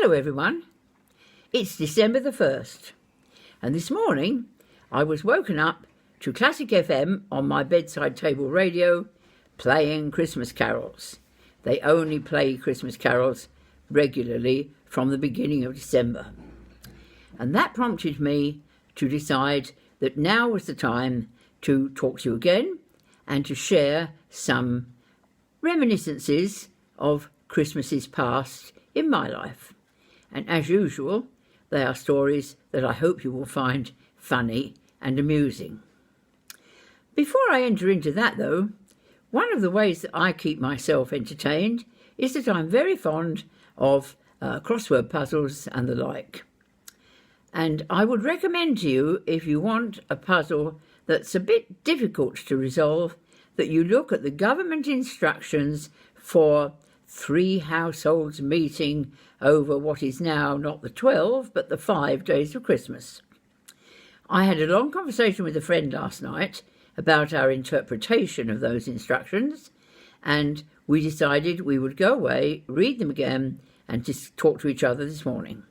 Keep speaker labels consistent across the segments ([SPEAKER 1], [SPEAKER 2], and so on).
[SPEAKER 1] Hello everyone, it's December the 1st and this morning I was woken up to Classic FM on my bedside table radio playing Christmas carols. They only play Christmas carols regularly from the beginning of December. And that prompted me to decide that now was the time to talk to you again and to share some reminiscences of Christmases past in my life. And as usual, they are stories that I hope you will find funny and amusing. Before I enter into that though, one of the ways that I keep myself entertained is that I'm very fond of crossword puzzles and the like. And I would recommend to you, if you want a puzzle that's a bit difficult to resolve, that you look at the government instructions for 3 households meeting over what is now not the 12 but the 5 days of Christmas. I had a long conversation with a friend last night about our interpretation of those instructions, and we decided we would go away, read them again, and just talk to each other this morning.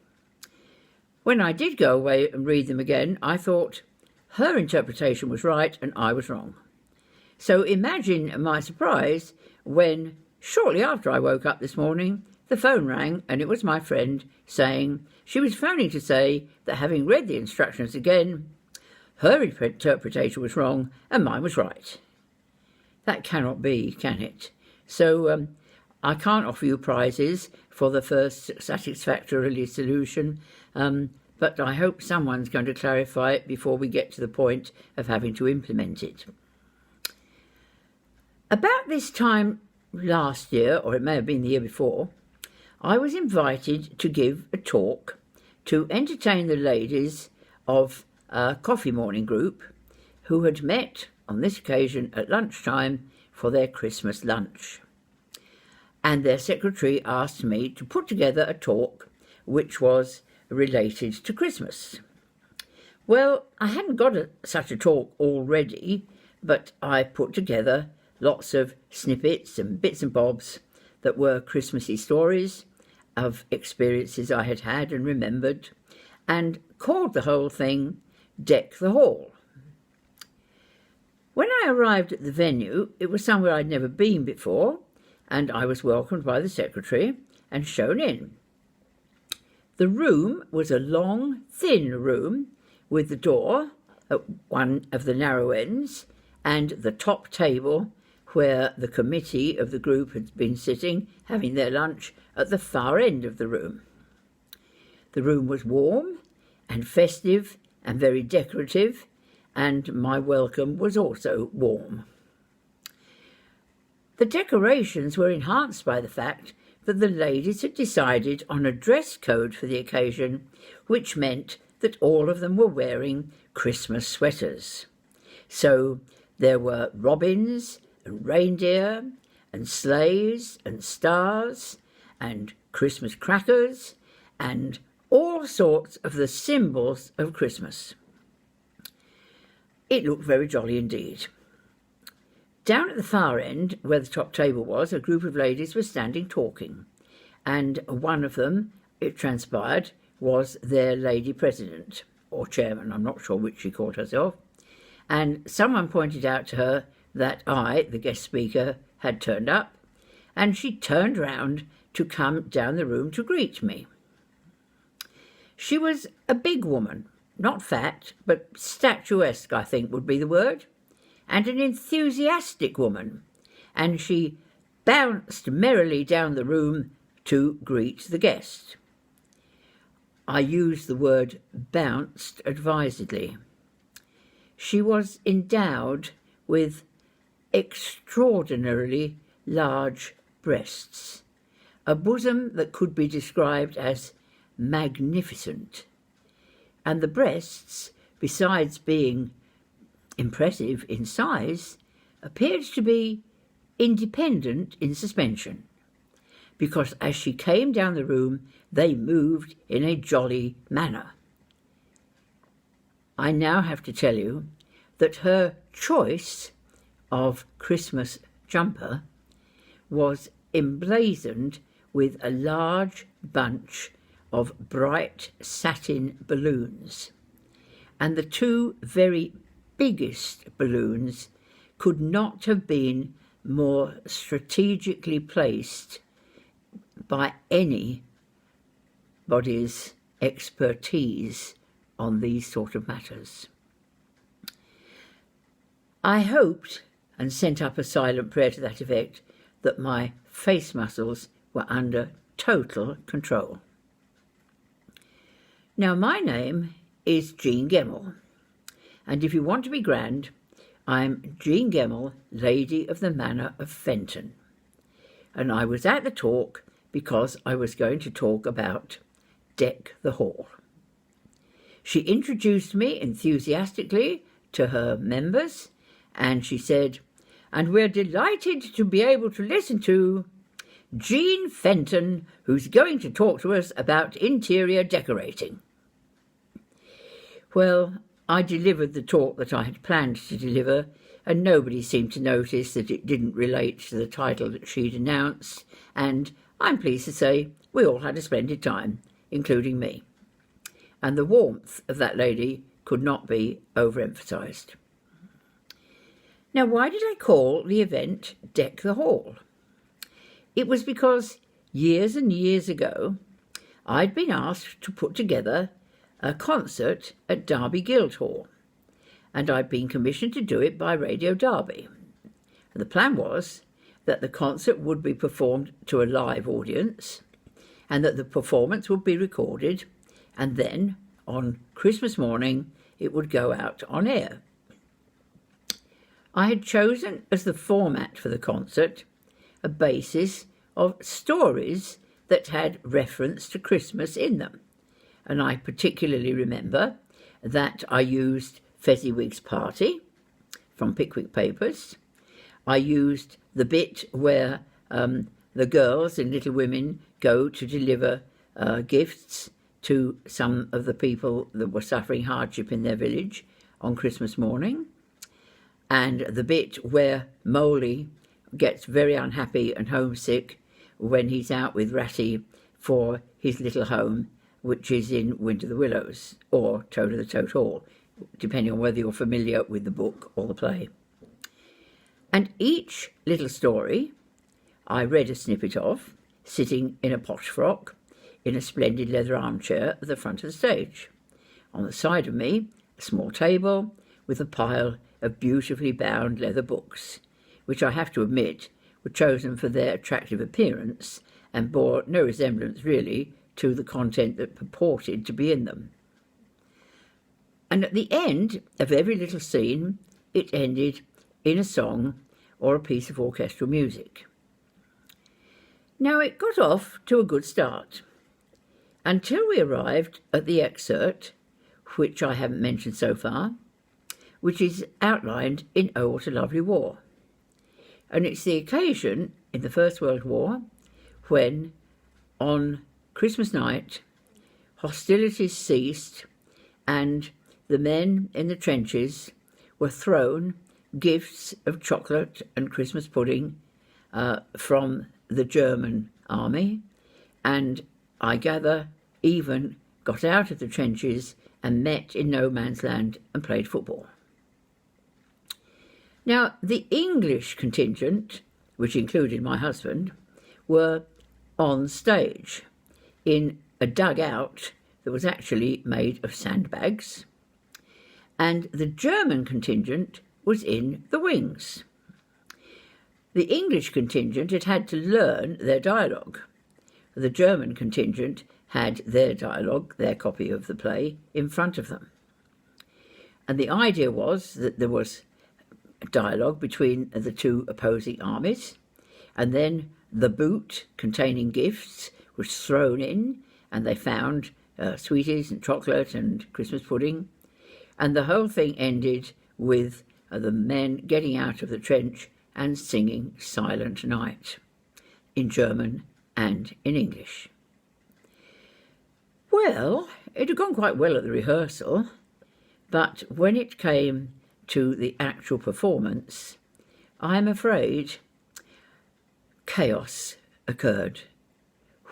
[SPEAKER 1] When I did go away and read them again, I thought her interpretation was right and I was wrong. So imagine my surprise when, shortly after I woke up this morning, the phone rang and it was my friend saying she was phoning to say that having read the instructions again, her interpretation was wrong and mine was right. That cannot be, can it? So I can't offer you prizes for the first satisfactory solution, but I hope someone's going to clarify it before we get to the point of having to implement it. About this time last year, or it may have been the year before, I was invited to give a talk to entertain the ladies of a coffee morning group who had met on this occasion at lunchtime for their Christmas lunch. And their secretary asked me to put together a talk which was related to Christmas. Well, I hadn't got such a talk already, but I put together lots of snippets and bits and bobs that were Christmassy stories of experiences I had had and remembered, and called the whole thing Deck the Hall. When I arrived at the venue, it was somewhere I'd never been before, and I was welcomed by the secretary and shown in. The room was a long, thin room with the door at one of the narrow ends and the top table where the committee of the group had been sitting, having their lunch, at the far end of the room. The room was warm and festive and very decorative, and my welcome was also warm. The decorations were enhanced by the fact that the ladies had decided on a dress code for the occasion, which meant that all of them were wearing Christmas sweaters. So there were robins and reindeer and sleighs and stars and Christmas crackers and all sorts of the symbols of Christmas. It looked very jolly indeed. Down at the far end, where the top table was, a group of ladies were standing talking, and one of them, it transpired, was their lady president, or chairman, I'm not sure which she called herself, and someone pointed out to her that I, the guest speaker, had turned up, and she turned round to come down the room to greet me. She was a big woman, not fat, but statuesque, I think would be the word, and an enthusiastic woman, and she bounced merrily down the room to greet the guest. I use the word bounced advisedly. She was endowed with extraordinarily large breasts, a bosom that could be described as magnificent, and the breasts, besides being impressive in size, appeared to be independent in suspension, because as she came down the room they moved in a jolly manner. I now have to tell you that her choice of Christmas jumper was emblazoned with a large bunch of bright satin balloons, and the two very biggest balloons could not have been more strategically placed by anybody's expertise on these sort of matters. I hoped, and sent up a silent prayer to that effect, that my face muscles were under total control. Now, my name is Jean Gemmell, and if you want to be grand, I'm Jean Gemmell, Lady of the Manor of Fenton. And I was at the talk because I was going to talk about Deck the Hall. She introduced me enthusiastically to her members, and she said, "And we're delighted to be able to listen to Jean Fenton, who's going to talk to us about interior decorating." Well, I delivered the talk that I had planned to deliver, and nobody seemed to notice that it didn't relate to the title that she'd announced, and I'm pleased to say we all had a splendid time, including me. And the warmth of that lady could not be overemphasised. Now, why did I call the event Deck the Hall? It was because years and years ago I'd been asked to put together a concert at Derby Guildhall, and I'd been commissioned to do it by Radio Derby. And the plan was that the concert would be performed to a live audience, and that the performance would be recorded, and then on Christmas morning it would go out on air. I had chosen as the format for the concert a basis of stories that had reference to Christmas in them, and I particularly remember that I used Fezziwig's Party from Pickwick Papers. I used the bit where the girls in Little Women go to deliver gifts to some of the people that were suffering hardship in their village on Christmas morning, and the bit where Moley gets very unhappy and homesick when he's out with Ratty for his little home, which is in Winter the Willows, or Toad of the Toad Hall, depending on whether you're familiar with the book or the play. And each little story I read a snippet of, sitting in a posh frock, in a splendid leather armchair at the front of the stage. On the side of me, a small table with a pile of beautifully bound leather books, which I have to admit were chosen for their attractive appearance and bore no resemblance really to the content that purported to be in them. And at the end of every little scene, it ended in a song or a piece of orchestral music. Now, it got off to a good start, until we arrived at the excerpt, which I haven't mentioned so far, which is outlined in Oh, What a Lovely War. And it's the occasion in the First World War when, on Christmas night, hostilities ceased and the men in the trenches were thrown gifts of chocolate and Christmas pudding from the German army, and I gather even got out of the trenches and met in no man's land and played football. Now, the English contingent, which included my husband, were on stage in a dugout that was actually made of sandbags, and the German contingent was in the wings. The English contingent had had to learn their dialogue. The German contingent had their dialogue, their copy of the play, in front of them. And the idea was that there was dialogue between the two opposing armies, and then the boot containing gifts was thrown in, and they found sweeties and chocolate and Christmas pudding, and the whole thing ended with the men getting out of the trench and singing Silent Night in German and in English. Well, it had gone quite well at the rehearsal, but when it came to the actual performance, I'm afraid chaos occurred,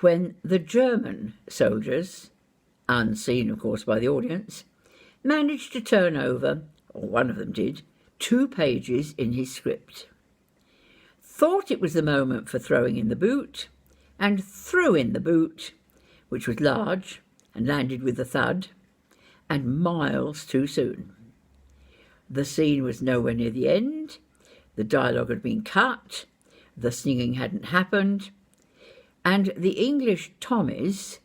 [SPEAKER 1] when the German soldiers, unseen of course by the audience, managed to turn over, or one of them did, 2 pages in his script. Thought it was the moment for throwing in the boot, and threw in the boot, which was large and landed with a thud, and miles too soon. The scene was nowhere near the end, the dialogue had been cut, the singing hadn't happened, and the English Tommies,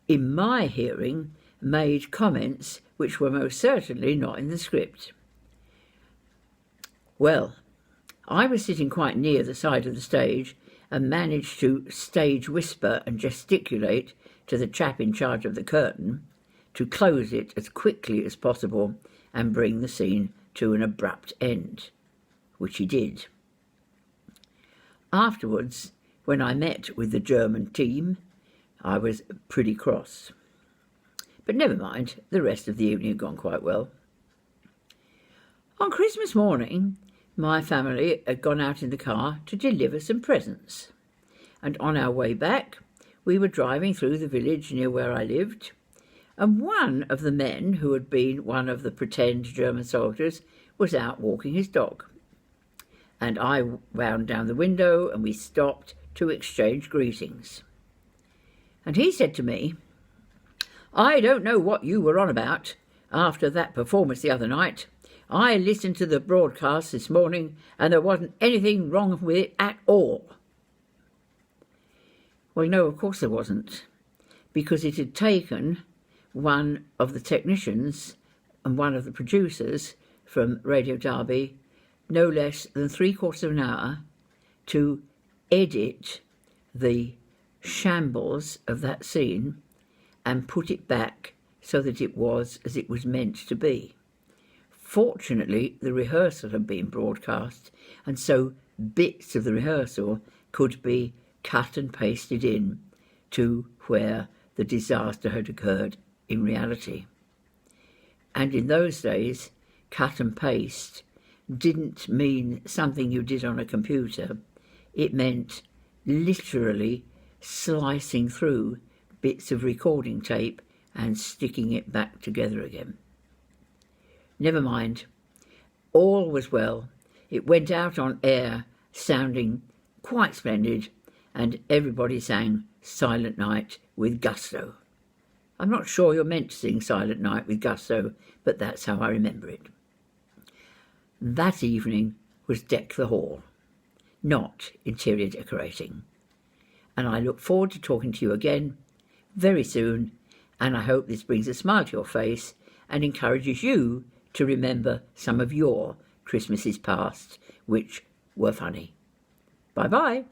[SPEAKER 1] in my hearing, made comments which were most certainly not in the script. Well, I was sitting quite near the side of the stage and managed to stage whisper and gesticulate to the chap in charge of the curtain to close it as quickly as possible and bring the scene to an abrupt end, which he did. Afterwards, when I met with the German team, I was pretty cross. But never mind, the rest of the evening had gone quite well. On Christmas morning, my family had gone out in the car to deliver some presents, and on our way back, we were driving through the village near where I lived, and one of the men who had been one of the pretend German soldiers was out walking his dog. And I wound down the window and we stopped to exchange greetings. And he said to me, "I don't know what you were on about after that performance the other night. I listened to the broadcast this morning and there wasn't anything wrong with it at all." Well, no, of course there wasn't, because it had taken one of the technicians and one of the producers from Radio Derby no less than 3/4 of an hour to edit the shambles of that scene and put it back so that it was as it was meant to be. Fortunately, the rehearsal had been broadcast, and so bits of the rehearsal could be cut and pasted in to where the disaster had occurred in reality. And in those days, cut and paste didn't mean something you did on a computer. It meant literally slicing through bits of recording tape and sticking it back together again. Never mind. All was well. It went out on air sounding quite splendid, and everybody sang Silent Night with gusto. I'm not sure you're meant to sing Silent Night with gusto, but that's how I remember it. That evening was Deck the Hall, not interior decorating. And I look forward to talking to you again very soon, and I hope this brings a smile to your face and encourages you to remember some of your Christmases past, which were funny. Bye-bye.